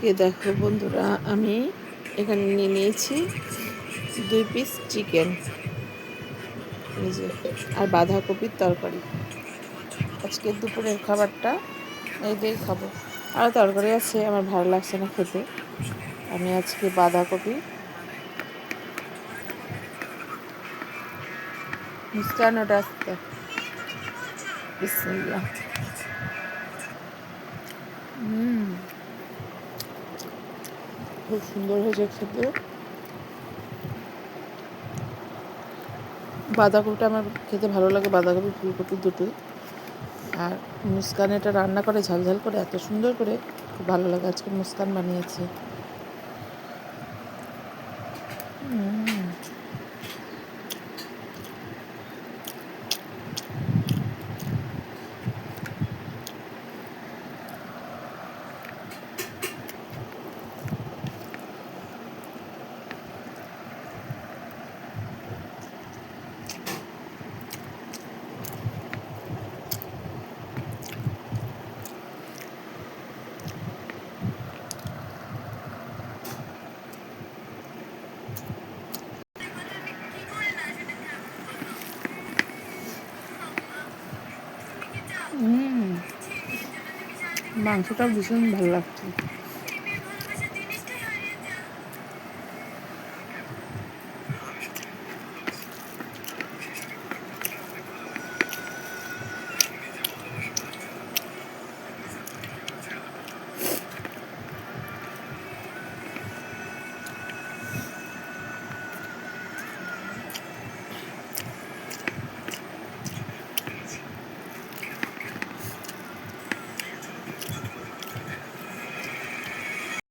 আজকে দেখো বন্ধুরা, আমি এখানে নিয়ে নিয়েছি 2 পিস চিকেন, এই যে, আর বাঁধাকপির তরকারি। আজকে দুপুরের খাবারটা এই দিয়েই খাবো। আর তরকারি আছে, আমার ভালো লাগছে না খেতে। আমি আজকে বাঁধাকপি, মুস্কান ওটা আসতে বিসমিল্লাহ। খুব সুন্দর হয়েছে খেতে। বাঁধাকপিটা আমার খেতে ভালো লাগে, বাঁধাকপি ফুলকপি দুটোই। আর মুস্কান এটা রান্না করে ঝাল ঝাল করে, এত সুন্দর করে, খুব ভালো লাগে। আজকে মুস্কান বানিয়েছে। মাংসটা ভীষণ ভালো লাগছে।